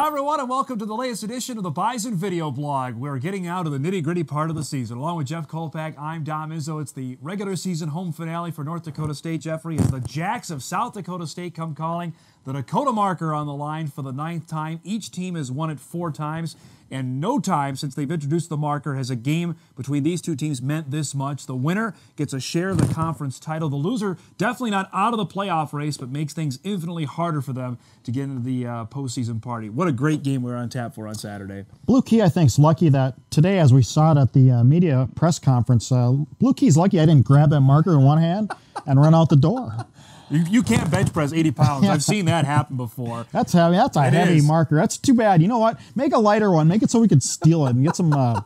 Hi, everyone, and welcome to the latest edition of the Bison video blog. We're getting out of the nitty-gritty part of the season. Along with Jeff Kolpack, I'm Izzo. It's the regular season home finale for North Dakota State, Jeffrey, as the Jacks of South Dakota State come calling. The Dakota marker on the line for the 9th time. Each team has won it 4 times, and no time since they've introduced the marker has a game between these two teams meant this much. The winner gets a share of the conference title. The loser definitely not out of the playoff race, but makes things infinitely harder for them to get into the postseason party. What a great game we were on tap for on Saturday. Blue Key, I think, is lucky that today, as we saw it at the media press conference, Blue Key's lucky I didn't grab that marker in one hand and run out the door. You can't bench press 80 pounds. I've seen that happen before. That's heavy. That's a heavy marker. That's too bad. You know what? Make a lighter one. Make it so we could steal it and get some little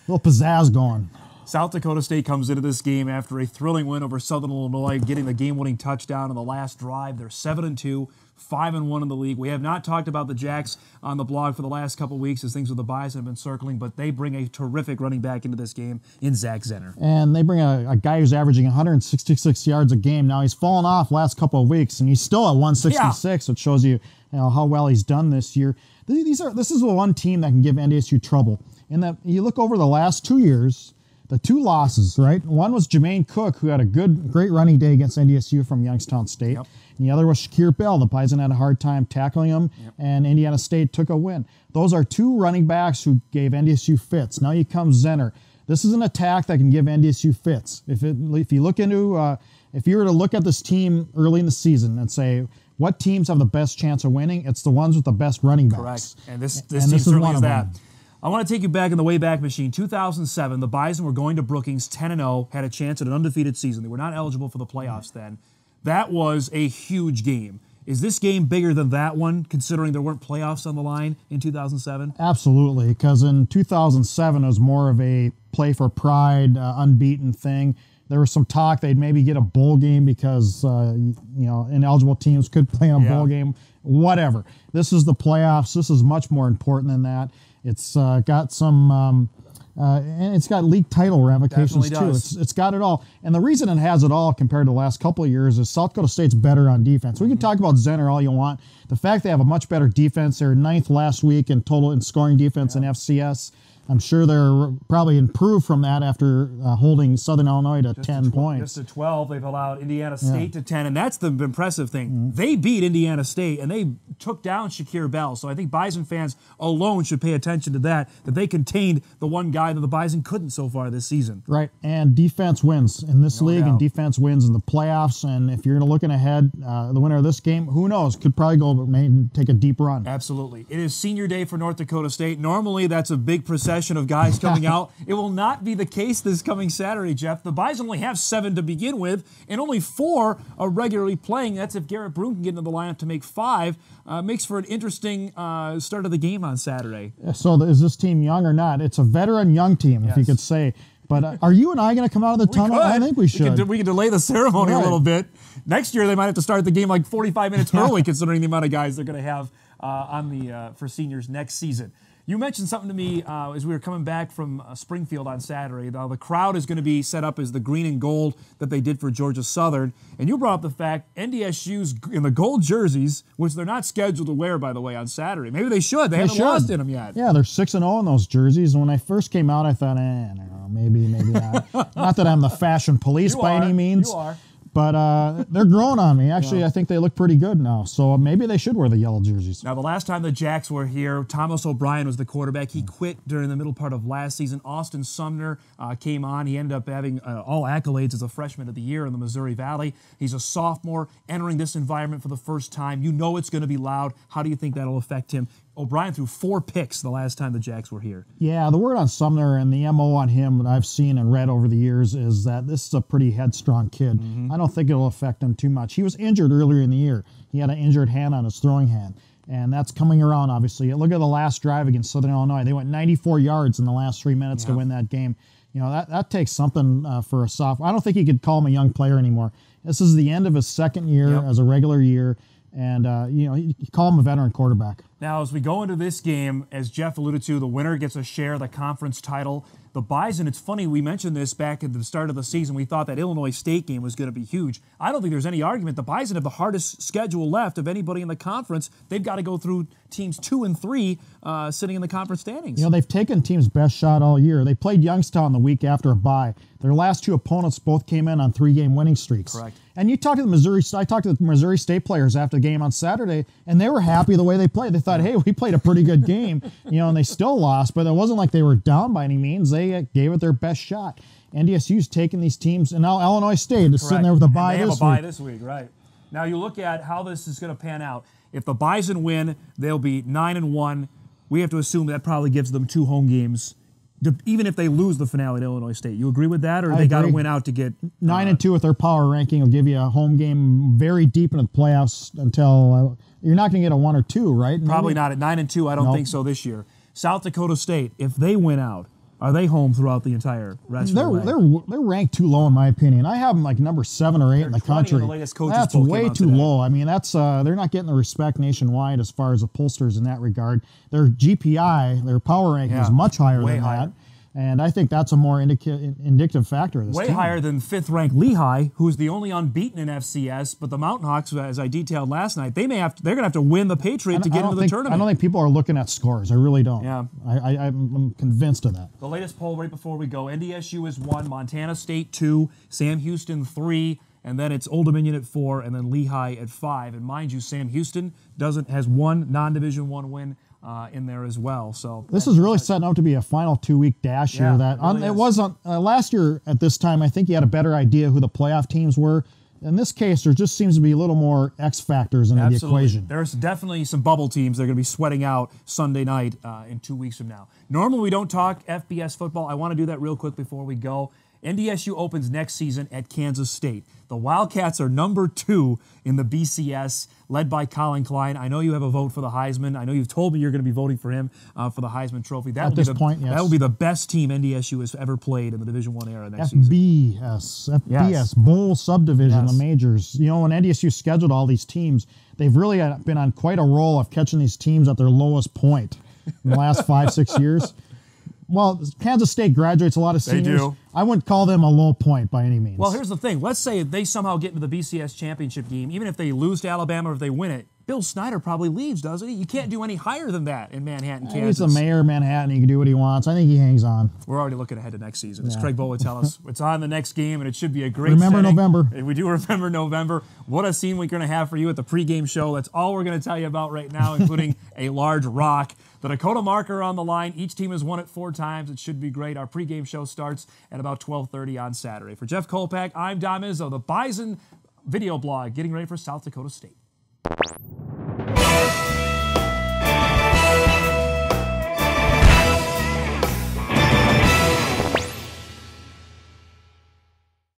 pizzazz going. South Dakota State comes into this game after a thrilling win over Southern Illinois, getting the game-winning touchdown on the last drive. They're 7-2, 5-1 in the league. We have not talked about the Jacks on the blog for the last couple weeks as things with the Bison have been circling, but they bring a terrific running back into this game in Zach Zenner. And they bring a guy who's averaging 166 yards a game. Now, he's fallen off last couple of weeks, and he's still at 166, which shows you, how well he's done this year. This is the one team that can give NDSU trouble. In that, you look over the last 2 years, the 2 losses, right? One was Jermaine Cook, who had a great running day against NDSU from Youngstown State. Yep. And the other was Shakir Bell. The Bison had a hard time tackling him, and Indiana State took a win. Those are 2 running backs who gave NDSU fits. Now you come Zenner. This is an attack that can give NDSU fits. If you look into, if you were to look at this team early in the season and say, what teams have the best chance of winning? It's the ones with the best running backs. Correct. And this team certainly is that. I want to take you back in the Wayback Machine. 2007, the Bison were going to Brookings 10-0, had a chance at an undefeated season. They were not eligible for the playoffs then. That was a huge game. Is this game bigger than that one, considering there weren't playoffs on the line in 2007? Absolutely, because in 2007, it was more of a play for pride, unbeaten thing. There was some talk they'd maybe get a bowl game because, ineligible teams could play in a bowl game. Whatever. This is the playoffs. This is much more important than that. It's got some, and it's got league title ramifications too. It's got it all. And the reason it has it all compared to the last couple of years is South Dakota State's better on defense. We can talk about Zenner all you want. The fact they have a much better defense, they're 9th last week in total in scoring defense in FCS. I'm sure they're probably improved from that after holding Southern Illinois to 10 points. Just to 12. They've allowed Indiana State to 10, and that's the impressive thing. They beat Indiana State, and they took down Shakir Bell. So I think Bison fans alone should pay attention to that they contained the one guy that the Bison couldn't so far this season. Right, and defense wins in this league, and defense wins in the playoffs. And if you're looking ahead, the winner of this game, who knows, could probably go maybe take a deep run. Absolutely. It is senior day for North Dakota State. Normally, that's a big procession of guys coming out. It will not be the case this coming Saturday, Jeff. The Bison only have 7 to begin with, and only 4 are regularly playing. That's if Garrett Broom can get into the lineup to make 5. Makes for an interesting start of the game on Saturday. So is this team young or not? It's a veteran young team, if you could say. But are you and I going to come out of the tunnel? I think we should. We can delay the ceremony a little bit. Next year, they might have to start the game like 45 minutes early, considering the amount of guys they're going to have for seniors next season. You mentioned something to me as we were coming back from Springfield on Saturday. The crowd is going to be set up as the green and gold that they did for Georgia Southern. And you brought up the fact NDSU's in the gold jerseys, which they're not scheduled to wear, by the way, on Saturday. Maybe they should. They haven't lost in them yet. Yeah, they're 6-0 in those jerseys. And when I first came out, I thought, I don't know, maybe not. Not that I'm the fashion police by any means. You are. But they're growing on me. Actually, I think they look pretty good now. So maybe they should wear the yellow jerseys. Now, the last time the Jacks were here, Thomas O'Brien was the quarterback. He quit during the middle part of last season. Austin Sumner came on. He ended up having all accolades as a freshman of the year in the Missouri Valley. He's a sophomore entering this environment for the first time. You know it's going to be loud. How do you think that'll affect him? O'Brien threw 4 picks the last time the Jacks were here. Yeah, the word on Sumner and the MO on him that I've seen and read over the years is that this is a pretty headstrong kid. I don't think it'll affect him too much. He was injured earlier in the year. He had an injured hand on his throwing hand, and that's coming around, obviously. Look at the last drive against Southern Illinois. They went 94 yards in the last 3 minutes to win that game. That takes something for a sophomore. I don't think you could call him a young player anymore. This is the end of his second year as a regular year, and you call him a veteran quarterback. Now, as we go into this game, as Jeff alluded to, the winner gets a share of the conference title. The Bison, it's funny, we mentioned this back at the start of the season. We thought that Illinois State game was going to be huge. I don't think there's any argument. The Bison have the hardest schedule left of anybody in the conference. They've got to go through teams 2 and 3 sitting in the conference standings. You know, they've taken teams' best shot all year. They played Youngstown the week after a bye. Their last 2 opponents both came in on 3-game winning streaks. Correct. And I talked to the Missouri State players after the game on Saturday, and they were happy the way they played. They thought, hey, we played a pretty good game, and they still lost, but it wasn't like they were down by any means. They gave it their best shot. NDSU's taken these teams, and now Illinois State is sitting there with a bye this week. They have a bye this week, right. Now you look at how this is going to pan out. If the Bison win, they'll be 9-1. We have to assume that probably gives them 2 home games, even if they lose the finale at Illinois State. You agree with that, or they got to win out to get 9-2 with their power ranking will give you a home game very deep into the playoffs until you're not going to get a 1 or 2, right? Probably not at 9-2. I don't think so this year. South Dakota State, if they win out, are they home throughout the entire rest of the way? They're ranked too low in my opinion. I have them like number 7 or 8 in the country. The latest coaches that's poll way too low. I mean, that's they're not getting the respect nationwide as far as the pollsters in that regard. Their GPI, their power ranking is much higher than that. And I think that's a more indicative factor of this Way team. higher than 5th-ranked Lehigh, who's the only unbeaten in FCS. But the Mountain Hawks, as I detailed last night, they're going to have to win the Patriot to get into the tournament. I don't think people are looking at scores. I really don't. Yeah. I'm convinced of that. The latest poll right before we go, NDSU is 1, Montana State 2, Sam Houston 3, and then it's Old Dominion at 4, and then Lehigh at 5. And mind you, Sam Houston has 1 non-Division I win in there as well. So this is really setting up to be a final 2-week dash here. It wasn't last year at this time. I think you had a better idea who the playoff teams were. In this case, there just seems to be a little more X factors in the equation. There's definitely some bubble teams that are going to be sweating out Sunday night in 2 weeks from now. Normally, we don't talk FBS football. I want to do that real quick before we go. NDSU opens next season at Kansas State. The Wildcats are number 2 in the BCS, led by Colin Klein. I know you have a vote for the Heisman. I know you've told me you're going to be voting for him for the Heisman Trophy. At this point, yes. That will be the best team NDSU has ever played in the Division I era next season. FBS, Bowl Subdivision, the majors. You know, when NDSU scheduled all these teams, they've really been on quite a roll of catching these teams at their lowest point in the last 5-6 years. Well, Kansas State graduates a lot of seniors. They do. I wouldn't call them a low point by any means. Well, here's the thing. Let's say they somehow get into the BCS championship game, even if they lose to Alabama or if they win it, Bill Snyder probably leaves, doesn't he? You can't do any higher than that in Manhattan, Kansas. He's the mayor of Manhattan. He can do what he wants. I think he hangs on. We're already looking ahead to next season. As Craig Bowl would tell us, it's on the next game, and it should be a great Remember setting. November. We do remember November. What a scene we're going to have for you at the pregame show. That's all we're going to tell you about right now, including a large rock. The Dakota marker on the line. Each team has won it 4 times. It should be great. Our pregame show starts at about 12:30 on Saturday. For Jeff Kolpack, I'm Dom Izzo, the Bison video blog, getting ready for South Dakota State.